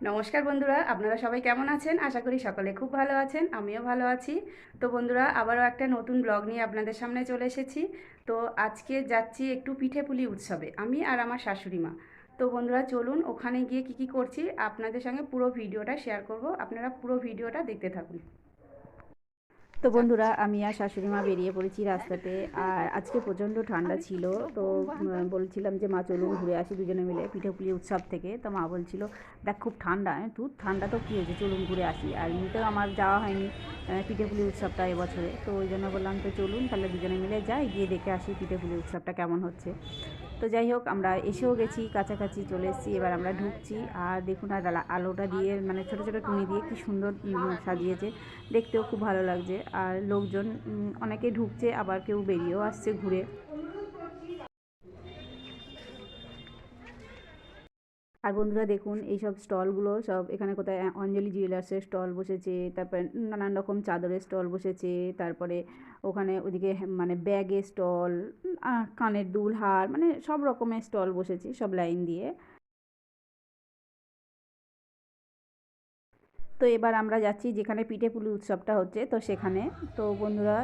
নমস্কার বন্ধুরা, আপনারা সবাই কেমন আছেন? আশা করি সকলে খুব ভালো আছেন, আমিও ভালো আছি। তো বন্ধুরা, আবারও একটা নতুন ব্লগ নিয়ে আপনাদের সামনে চলে এসেছি। তো আজকে যাচ্ছি একটু পিঠেপুলি উৎসবে, আমি আর আমার শাশুড়ি মা। তো বন্ধুরা চলুন, ওখানে গিয়ে কী কী করছি আপনাদের সঙ্গে পুরো ভিডিওটা শেয়ার করব, আপনারা পুরো ভিডিওটা দেখতে থাকুন। তো বন্ধুরা, আমি আর শাশুড়ি মা বেরিয়ে পড়েছি রাস্তাতে। আর আজকে প্রচণ্ড ঠান্ডা ছিল। তো বলছিলাম যে মা চলুন ঘুরে আসি দুজনে মিলে পিঠেপুলি উৎসব থেকে। তো মা বলছিল দেখ খুব ঠান্ডা। তুই ঠান্ডা তো কী হয়েছে, চলুন ঘুরে আসি। আর এমনিতেও আমার যাওয়া হয়নি পিঠেপুলি উৎসবটা এবছরে। তো ওই জন্য বললাম তো চলুন তাহলে দুজনে মিলে যাই, গিয়ে দেখে আসি পিঠেপুলি উৎসবটা কেমন হচ্ছে। তো যাই হোক, আমরা এসেও গেছি, কাছাকাছি চলে এসেছি। এবার আমরা ঢুকছি। আর দেখুন, আর আলোটা দিয়ে মানে ছোটো ছোটো টুনি দিয়ে কী সুন্দর সাজিয়েছে, দেখতেও খুব ভালো লাগছে। আর লোকজন অনেকে ঢুকছে, আবার কেউ বেরিয়েও আসছে ঘুরে। আর বন্ধুরা দেখুন, এইসব স্টলগুলো সব এখানে কোথায় অঞ্জলি জুয়েলার্সের স্টল বসেছে, তারপরে নানান রকম চাদরের স্টল বসেছে, তারপরে ওখানে ওদিকে মানে ব্যাগের স্টল, কানের দুল, হার, মানে সব রকমের স্টল বসেছে সব লাইন দিয়ে। তো এবার আমরা যাচ্ছি যেখানে পিঠেপুলি উৎসবটা হচ্ছে, তো সেখানে। তো বন্ধুরা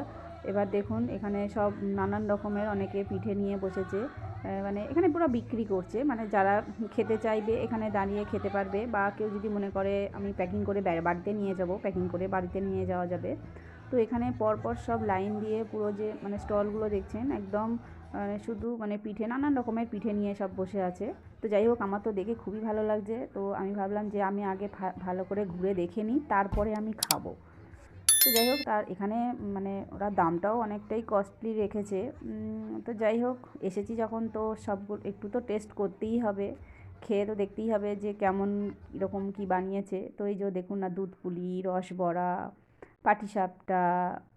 এবার দেখুন, এখানে সব নানান রকমের অনেকে পিঠে নিয়ে বসেছে। মানে এখানে পুরো বিক্রি করছে, মানে যারা খেতে চাইবে এখানে দাঁড়িয়ে খেতে পারবে, বা কেউ যদি মনে করে আমি প্যাকিং করে বাড়িতে নিয়ে যাব, প্যাকিং করে বাড়িতে নিয়ে যাওয়া যাবে। তো এখানে পরপর সব লাইন দিয়ে পুরো যে মানে স্টলগুলো দেখছেন একদম শুধু মানে পিঠে, নানান রকমের পিঠে নিয়ে সব বসে আছে। তো যাই হোক, আমার তো দেখে খুবই ভালো লাগছে। তো আমি ভাবলাম যে আমি আগে ভালো করে ঘুরে দেখে নিই, তারপরে আমি খাবো। তো যাই হোক, তার এখানে মানে ওরা দামটাও অনেকটাই কস্টলি রেখেছে। তো যাই হোক, এসেছি যখন তো সবগুলো একটু তো টেস্ট করতেই হবে, খেয়ে তো দেখতেই হবে যে কেমন কীরকম কী বানিয়েছে। তো এই যে দেখুন না, দুধ পুলি, রসবড়া, পাটিসাপটা,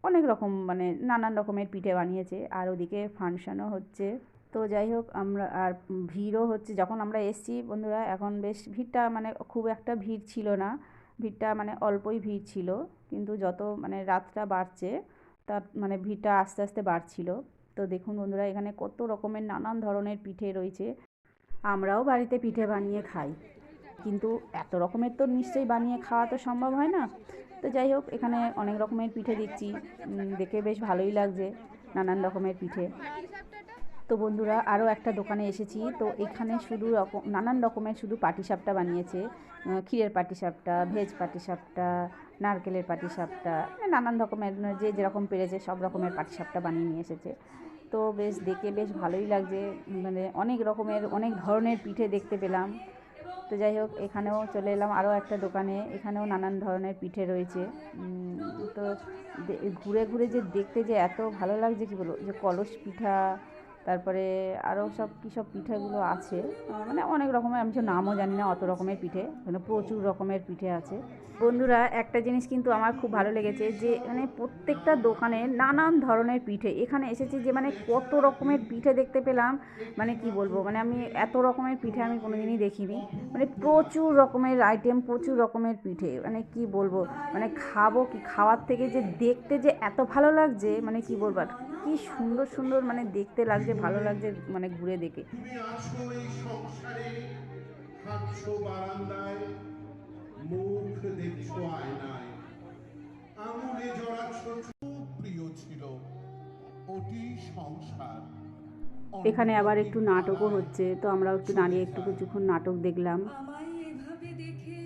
অনেক রকম মানে নানান রকমের পিঠে বানিয়েছে। আর ওদিকে ফাংশানও হচ্ছে। তো যাই হোক, আমরা আর ভিড়ও হচ্ছে। যখন আমরা এসেছি বন্ধুরা, এখন বেশ ভিড়টা মানে খুব একটা ভিড় ছিল না, ভিড়টা মানে অল্পই ভিড় ছিল। কিন্তু যত মানে রাতটা বাড়ছে, তার মানে ভিড়টা আস্তে আস্তে বাড়ছিল। তো দেখুন বন্ধুরা, এখানে কত রকমের নানান ধরনের পিঠে রয়েছে। আমরাও বাড়িতে পিঠে বানিয়ে খাই, কিন্তু এত রকমের তো নিশ্চয়ই বানিয়ে খাওয়া তো সম্ভব হয় না। তো যাই হোক, এখানে অনেক রকমের পিঠে দেখছি, দেখে বেশ ভালোই লাগছে, নানান রকমের পিঠে। তো বন্ধুরা, আরও একটা দোকানে এসেছি। তো এখানে শুধু নানান রকমের শুধু পাটিসাপটা বানিয়েছে, ক্ষীরের পাটিসাপটা, ভেজ পাটিসাপটা, নারকেলের পাটিসাপটা, নানান রকমের যে যেরকম পেরেছে সব রকমের পাটিসাপটা বানিয়ে নিয়ে এসেছে। তো বেশ দেখে বেশ ভালোই লাগছে, মানে অনেক রকমের অনেক ধরনের পিঠে দেখতে পেলাম। তো যাই হোক, এখানেও চলে এলাম আরও একটা দোকানে, এখানেও নানান ধরনের পিঠে রয়েছে। তো ঘুরে ঘুরে যে দেখতে যে এত ভালো লাগছে কী বলবো, যে কলস পিঠা, তারপরে আরও সব কী সব পিঠেগুলো আছে, মানে অনেক রকমের, আমি তো নামও জানি না, অত রকমের পিঠে, মানে প্রচুর রকমের পিঠে আছে। বন্ধুরা, একটা জিনিস কিন্তু আমার খুব ভালো লেগেছে, যে মানে প্রত্যেকটা দোকানে নানান ধরনের পিঠে। এখানে এসেছি যে মানে কত রকমের পিঠে দেখতে পেলাম, মানে কি বলবো, মানে আমি এত রকমের পিঠে আমি কোনোদিনই দেখিনি। মানে প্রচুর রকমের আইটেম, প্রচুর রকমের পিঠে, মানে কি বলবো, মানে খাবো কি, খাওয়ার থেকে যে দেখতে যে এত ভালো লাগছে, মানে কি বলবো আর, কি সুন্দর সুন্দর মানে দেখতে লাগছে, ভালো লাগছে মানে ঘুরে দেখে। তুমি আছো এই সংসারে, হাঁটছো বারান্দায়, মুখ দেখছো আয়নায়, আঙুলে জড়াচ্ছ। খুব প্রিয় ছিল ওটি সংসার, এখানে আবার অন্যরকম একটু নাটকও পালায় হচ্ছে, তো আমরাও একটু চলে দাঁড়িয়ে একটু যায়। কিছুক্ষণ নাটক দেখলাম। আমায় এভাবে দেখে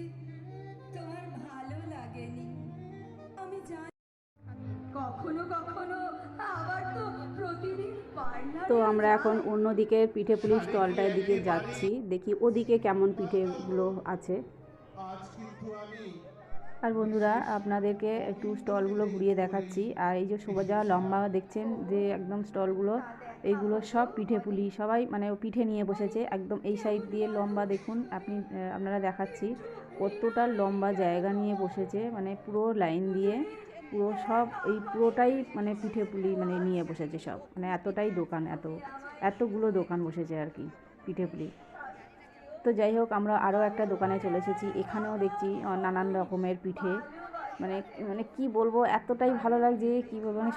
তোমার ভালো লাগেনি, আমি জানি। কখনো কখনো আবার তো প্রতিদিন তো পার্লারে আমরা এখন যাই। অন্য দিকের পিঠেপুলির শাড়িটি স্টলটার দিকে একেবারে যাচ্ছি, দেখি ওদিকে কেমন পিঠেগুলো আছে। আজ কিন্তু আমি আর বন্ধুরা, বিশেষ আপনাদেরকে একটু স্টলগুলো ঘুরিয়ে দেখাচ্ছি। আর এই যে সোজা লম্বা দেখছেন যে একদম স্টলগুলো, এইগুলো সব পিঠেপুলি, সবাই মানে পিঠে নিয়ে বসেছে একদম এই সাইড দিয়ে লম্বা। দেখুন আপনারা দেখাচ্ছি কতটা লম্বা জায়গা নিয়ে বসেছে, মানে পুরো লাইন দিয়ে পুরো সব এই পুরোটাই মানে পিঠেপুলি মানে নিয়ে বসেছে সব, মানে এতটাই দোকান, এতগুলো দোকান বসেছে আর কি পিঠেপুলি। তো যাই হোক, আমরা আরও একটা দোকানে চলে এসেছি, এখানেও দেখছি নানান রকমের পিঠে, মানে মানে কি বলবো, এতটাই ভালো লাগছে কি বলবো, মানে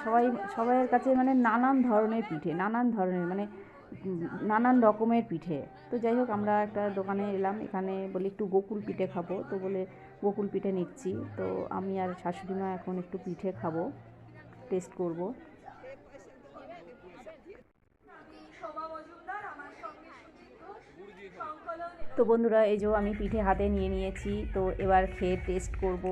সবাইয়ের কাছে মানে নানান ধরনের পিঠে, নানান ধরনের মানে নানান রকমের পিঠে। তো যাই হোক আমরা একটা দোকানে এলাম, এখানে বলি একটু গোকুল পিঠে খাবো, তো বলে গোকুল পিঠে নিচ্ছি। তো আমি আর শাশুড়ি মা এখন একটু পিঠে খাবো, টেস্ট করব। তো বন্ধুরা এই যে আমি পিঠে হাতে নিয়ে নিয়েছি, তো এবার খেয়ে টেস্ট করব।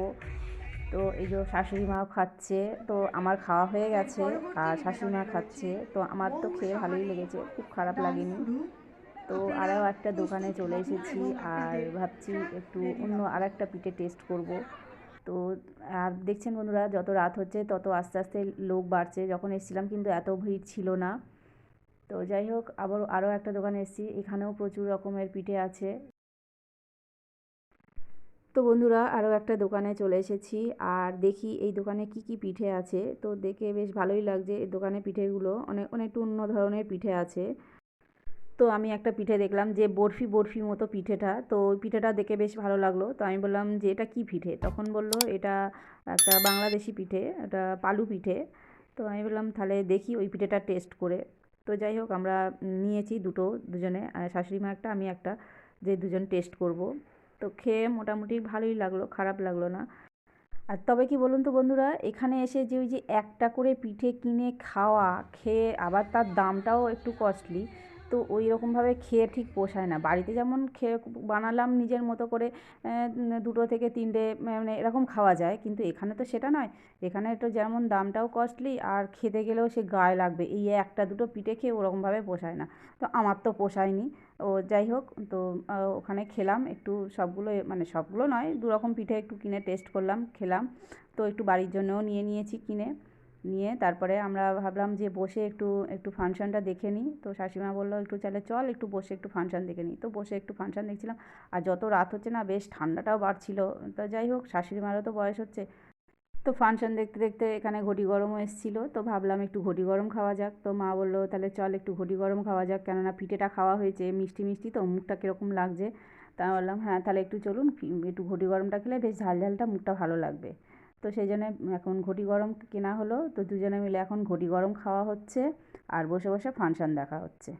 তো এই যে শাশুড়ি মাও খাচ্ছে, তো আমার খাওয়া হয়ে গেছে আর শাশুড়ি মা খাচ্ছে। তো আমার তো খেয়ে ভালোই লেগেছে, খুব খারাপ লাগেনি। তো আরও একটা দোকানে চলে এসেছি আর ভাবছি একটু অন্য আর একটা পিঠে টেস্ট করব। তো আর দেখছেন বন্ধুরা, যত রাত হচ্ছে তত আস্তে আস্তে লোক বাড়ছে। যখন এসেছিলাম কিন্তু এত ভিড় ছিল না। তো যাই হোক আবার আরও একটা দোকানে এসেছি, এখানেও প্রচুর রকমের পিঠে আছে। তো বন্ধুরা আরও একটা দোকানে চলে এসেছি আর দেখি এই দোকানে কি কি পিঠে আছে। তো দেখে বেশ ভালোই লাগছে, এই দোকানে পিঠেগুলো একটু অন্য ধরনের পিঠে আছে। তো আমি একটা পিঠে দেখলাম যে বরফি বরফি মতো পিঠেটা, তো ওই পিঠেটা দেখে বেশ ভালো লাগলো। তো আমি বললাম যে এটা কী পিঠে, তখন বলল এটা একটা বাংলাদেশি পিঠে, এটা পালু পিঠে। তো আমি বললাম তাহলে দেখি ওই পিঠেটা টেস্ট করে। তো যাই হোক আমরা নিয়েছি দুজনে, শাশুড়ি মা একটা আমি একটা, যে দুজন টেস্ট করব। তো খেয়ে মোটামুটি ভালোই লাগলো, খারাপ লাগলো না। আর তবে কি বলুন তো বন্ধুরা, এখানে এসে যে ওই যে একটা করে পিঠে কিনে খাওয়া, খেয়ে আবার তার দামটাও একটু কস্টলি, তো ওই রকমভাবে খেয়ে ঠিক পোষায় না। বাড়িতে যেমন খেয়ে বানালাম নিজের মতো করে, দুটো থেকে তিনটে মানে এরকম খাওয়া যায়, কিন্তু এখানে তো সেটা নয়। এখানে তো যেমন দামটাও কস্টলি আর খেতে গেলেও সে গায়ে লাগবে, এই একটা দুটো পিঠে খেয়ে ওরকমভাবে পোষায় না। তো আমার তো পোষায়নি। ও যাই হোক, তো ওখানে খেলাম একটু, সবগুলো মানে সবগুলো নয়, দু রকম পিঠে একটু কিনে টেস্ট করলাম, খেলাম। তো একটু বাড়ির জন্যও নিয়ে নিয়েছি কিনে। নিয়ে তারপরে আমরা ভাবলাম যে বসে একটু একটু ফাংশানটা দেখে নিই। তো শাশুড়িমা বললো একটু তাহলে চল একটু বসে একটু ফাংশান দেখে নিই। তো বসে একটু ফাংশান দেখছিলাম। আর যত রাত হচ্ছে না বেশ ঠান্ডাটাও বাড়ছিল। তো যাই হোক শাশুড়ি মারও তো বয়স হচ্ছে। তো ফাংশান দেখতে দেখতে এখানে ঘটি গরমও এসেছিলো, তো ভাবলাম একটু ঘটি গরম খাওয়া যাক। তো মা বললো তাহলে চল একটু ঘটি গরম খাওয়া যাক, কেননা পিঠেটা খাওয়া হয়েছে মিষ্টি মিষ্টি, তো মুখটা কীরকম লাগছে। তা আমি বললাম হ্যাঁ তাহলে একটু চলুন, একটু ঘটি গরমটা খেলে বেশ ঝাল ঝালটা মুখটা ভালো লাগবে। তো সেই জন্যে এখন ঘটি গরম কেনা হলো, তো দুজনে মিলে এখন ঘটি গরম খাওয়া হচ্ছে আর বসে বসে ফাংশান দেখা হচ্ছে।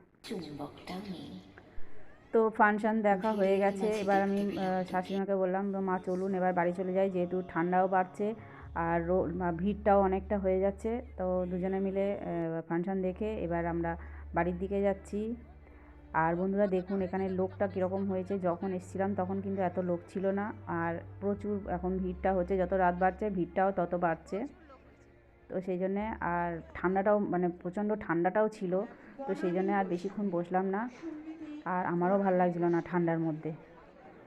তো ফাংশান দেখা হয়ে গেছে, এবার আমি শাশুড়িমাকে বললাম মা চলুন এবার বাড়ি চলে যাই, যেহেতু ঠান্ডাও বাড়ছে আর ভিড়টাও অনেকটা হয়ে যাচ্ছে। তো দুজনে মিলে ফাংশান দেখে এবার আমরা বাড়ির দিকে যাচ্ছি। আর বন্ধুরা দেখুন এখানে লোকটা কীরকম হয়েছে, যখন এসেছিলাম তখন কিন্তু এত লোক ছিল না, আর প্রচুর এখন ভিড়টা হচ্ছে, যত রাত বাড়ছে ভিড়টাও তত বাড়ছে। তো সেই জন্যে আর ঠান্ডাটাও মানে প্রচণ্ড ঠান্ডাটাও ছিল, তো সেই জন্যে আর বেশিক্ষণ বসলাম না, আর আমারও ভালো লাগছিল না ঠান্ডার মধ্যে।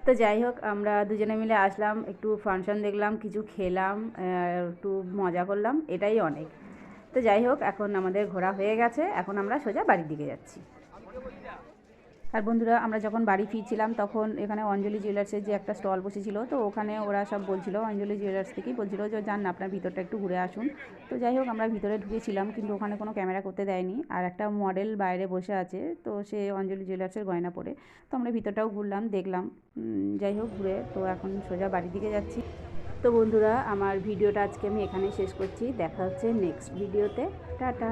তো যাই হোক আমরা দুজনে মিলে আসলাম, একটু ফাংশন দেখলাম, কিছু খেলাম, একটু মজা করলাম, এটাই অনেক। তো যাই হোক এখন আমাদের ঘোরা হয়ে গেছে, এখন আমরা সোজা বাড়ির দিকে যাচ্ছি। আর বন্ধুরা আমরা যখন বাড়ি ফিরছিলাম তখন এখানে অঞ্জলি জুয়েলার্সের যে একটা স্টল বসেছিল, তো ওখানে ওরা সব বলছিল, অঞ্জলি জুয়েলার্স থেকেই বলছিল যে যান না আপনার ভিতরটা একটু ঘুরে আসুন। তো যাই হোক আমরা ভিতরে ঢুকেছিলাম, কিন্তু ওখানে কোনো ক্যামেরা করতে দেয়নি, আর একটা মডেল বাইরে বসে আছে, তো সে অঞ্জলি জুয়েলার্সের গয়না পরে। তো আমরা ভিতরটাও ঘুরলাম, দেখলাম। যাই হোক ঘুরে তো এখন সোজা বাড়ির দিকে যাচ্ছি। তো বন্ধুরা আমার ভিডিওটা আজকে আমি এখানে শেষ করছি, দেখা হচ্ছে নেক্সট ভিডিওতে, টাটা।